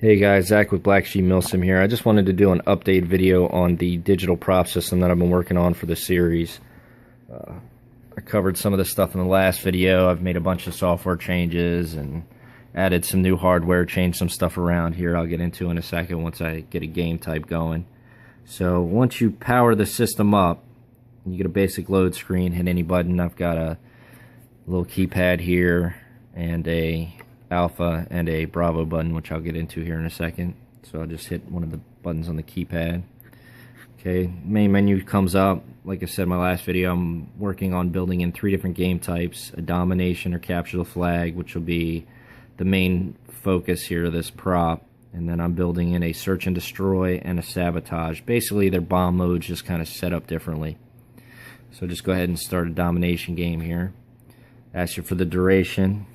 Hey guys, Zach with Black Sheep Milsim here. I just wanted to do an update video on the digital prop system that I've been working on for the series. I covered some of this stuff in the last video. I've made a bunch of software changes and added some new hardware, changed some stuff around here I'll get into in a second once I get a game type going. So once you power the system up, you get a basic load screen, hit any button. I've got a little keypad here and a alpha and a Bravo button, which I'll get into here in a second. So I'll just hit one of the buttons on the keypad. Okay, main menu comes up. Like I said in my last video, I'm working on building in 3 different game types: a domination or capture the flag, which will be the main focus here of this prop, and then I'm building in a search and destroy and a sabotage. Basically their bomb modes just kind of set up differently. So just go ahead and start a domination game here. Ask you for the duration.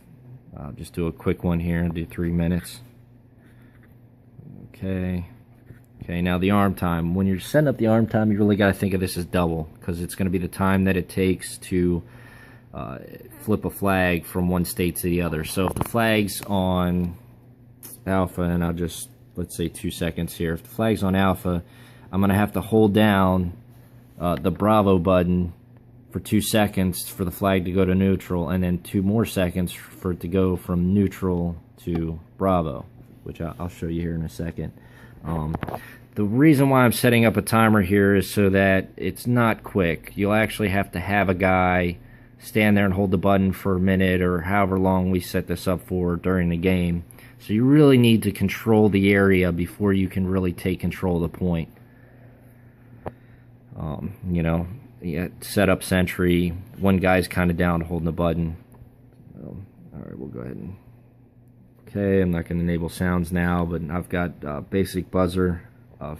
I'll just do a quick one here and do 3 minutes. Okay, now the arm time. When you're setting up the arm time, you really got to think of this as double, because it's going to be the time that it takes to flip a flag from one state to the other. So if the flag's on alpha, and I'll just, let's say 2 seconds here. If the flag's on alpha, I'm going to have to hold down the Bravo button for 2 seconds for the flag to go to neutral, and then 2 more seconds for it to go from neutral to Bravo, which I'll show you here in a second. The reason why I'm setting up a timer here is so that it's not quick. You'll actually have to have a guy stand there and hold the button for a minute or however long we set this up for during the game. So you really need to control the area before you can really take control of the point. Yeah, set up sentry. One guy's kind of down holding the button. Alright, we'll go ahead and... Okay, I'm not going to enable sounds now, but I've got basic buzzer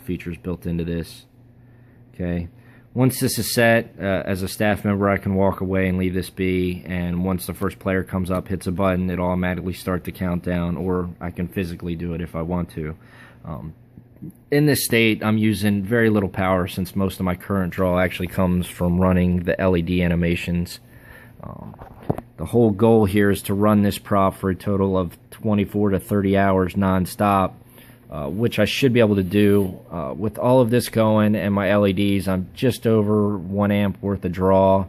features built into this. Okay, once this is set, as a staff member I can walk away and leave this be, and once the first player comes up, hits a button, it'll automatically start the countdown, or I can physically do it if I want to. In this state, I'm using very little power, since most of my current draw actually comes from running the LED animations. The whole goal here is to run this prop for a total of 24 to 30 hours non-stop, which I should be able to do. With all of this going and my LEDs, I'm just over 1 amp worth of draw.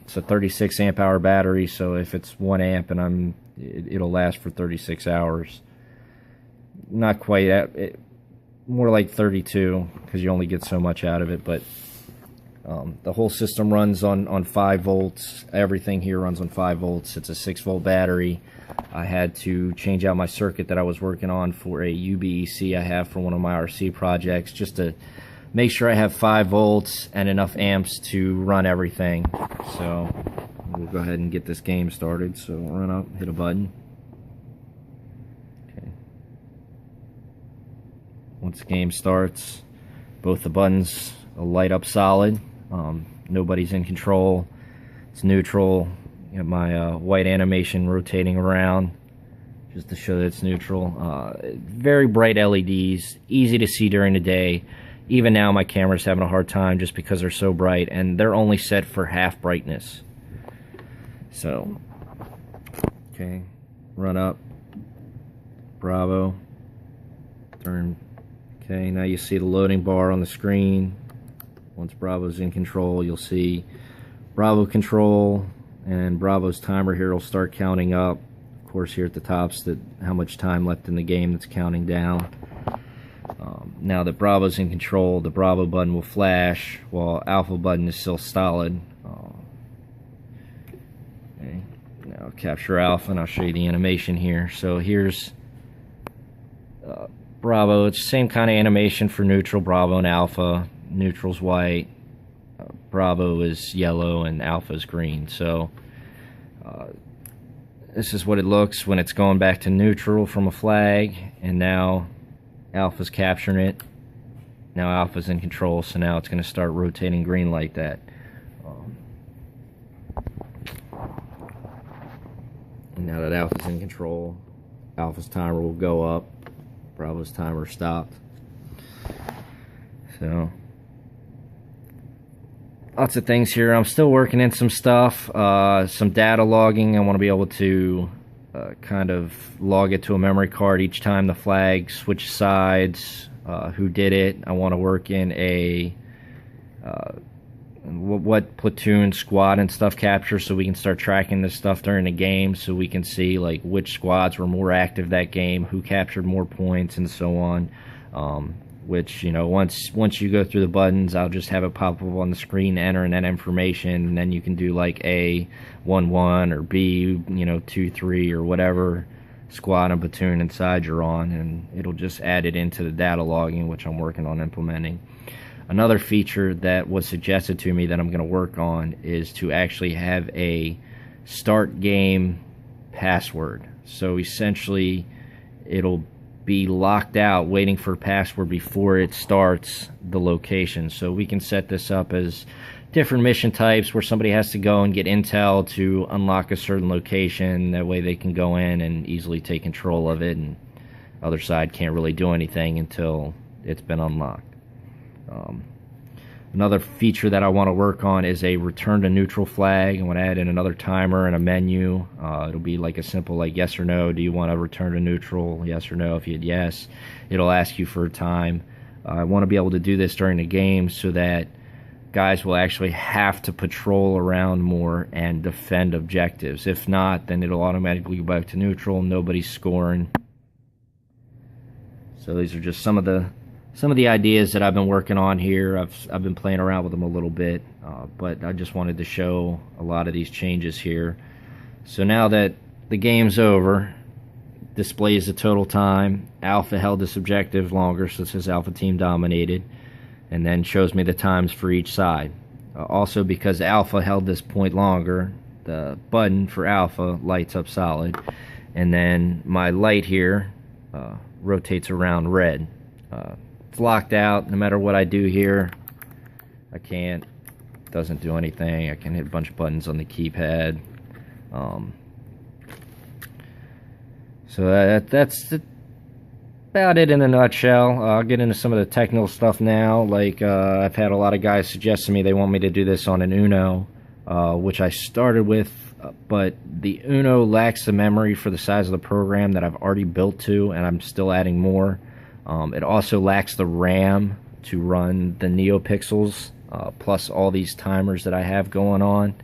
It's a 36 amp hour battery, so if it's 1 amp and it'll last for 36 hours. Not quite at it, more like 32, because you only get so much out of it. But the whole system runs on 5 volts. Everything here runs on 5 volts. It's a 6-volt battery. I had to change out my circuit that I was working on for a UBEC I have for one of my RC projects, just to make sure I have 5 volts and enough amps to run everything. So we'll go ahead and get this game started. So run up, hit a button. Once the game starts, both the buttons will light up solid. Nobody's in control. It's neutral. You have my white animation rotating around just to show that it's neutral. Very bright LEDs, easy to see during the day. Even now my camera's having a hard time just because they're so bright, and they're only set for half brightness. So, okay, run up, Bravo, turn. Okay, now you see the loading bar on the screen. Once Bravo's in control, you'll see Bravo control, and Bravo's timer here will start counting up. Of course, here at the top's how much time left in the game that's counting down. Now that Bravo's in control, the Bravo button will flash while Alpha button is still solid. Okay, now capture Alpha, and I'll show you the animation here. So here's Bravo. It's the same kind of animation for neutral, Bravo, and alpha. Neutral's white, Bravo is yellow, and alpha is green. So this is what it looks when it's going back to neutral from a flag, and now alpha's capturing it. Now alpha's in control, so now it's going to start rotating green like that. And now that alpha's in control, alpha's timer will go up. Bravo's timer stopped. So lots of things here. I'm still working in some stuff, some data logging. I want to be able to kind of log it to a memory card each time the flag switches sides, who did it. I want to work in a what platoon, squad, and stuff capture, so we can start tracking this stuff during the game, so we can see like which squads were more active that game, who captured more points, and so on. Which, you know, once you go through the buttons, I'll just have it pop up on the screen, entering that information, and then you can do like A 1-1 or B, you know, 2-3 or whatever squad and platoon inside you're on, and it'll just add it into the data logging, which I'm working on implementing. Another feature that was suggested to me that I'm going to work on is to actually have a start game password. So essentially, it'll be locked out waiting for a password before it starts the location. So we can set this up as different mission types where somebody has to go and get intel to unlock a certain location. That way they can go in and easily take control of it, and the other side can't really do anything until it's been unlocked. Another feature that I want to work on is a return to neutral flag. I want to add in another timer and a menu. It'll be like a simple like yes or no. Do you want to return to neutral? Yes or no. If you hit yes, it'll ask you for a time. I want to be able to do this during the game so that guys will actually have to patrol around more and defend objectives. If not, then it'll automatically go back to neutral. Nobody's scoring. So these are just some of the ideas that I've been working on here. I've been playing around with them a little bit, but I just wanted to show a lot of these changes here. So now that the game's over, displays the total time. Alpha held this objective longer, so it says Alpha team dominated, and then shows me the times for each side. Also, because Alpha held this point longer, the button for Alpha lights up solid, and then my light here rotates around red. It's locked out. No matter what I do here, I can't. It doesn't do anything. I can hit a bunch of buttons on the keypad. So that's about it in a nutshell. I'll get into some of the technical stuff now. Like I've had a lot of guys suggest to me they want me to do this on an Uno, which I started with, but the Uno lacks the memory for the size of the program that I've already built to, and I'm still adding more. It also lacks the RAM to run the NeoPixels, plus all these timers that I have going on.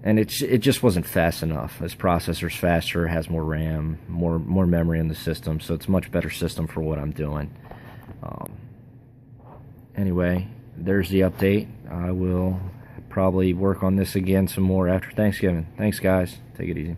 And it just wasn't fast enough. This processor's faster, has more RAM, more memory in the system, so it's a much better system for what I'm doing. Anyway, there's the update. I will probably work on this again some more after Thanksgiving. Thanks, guys. Take it easy.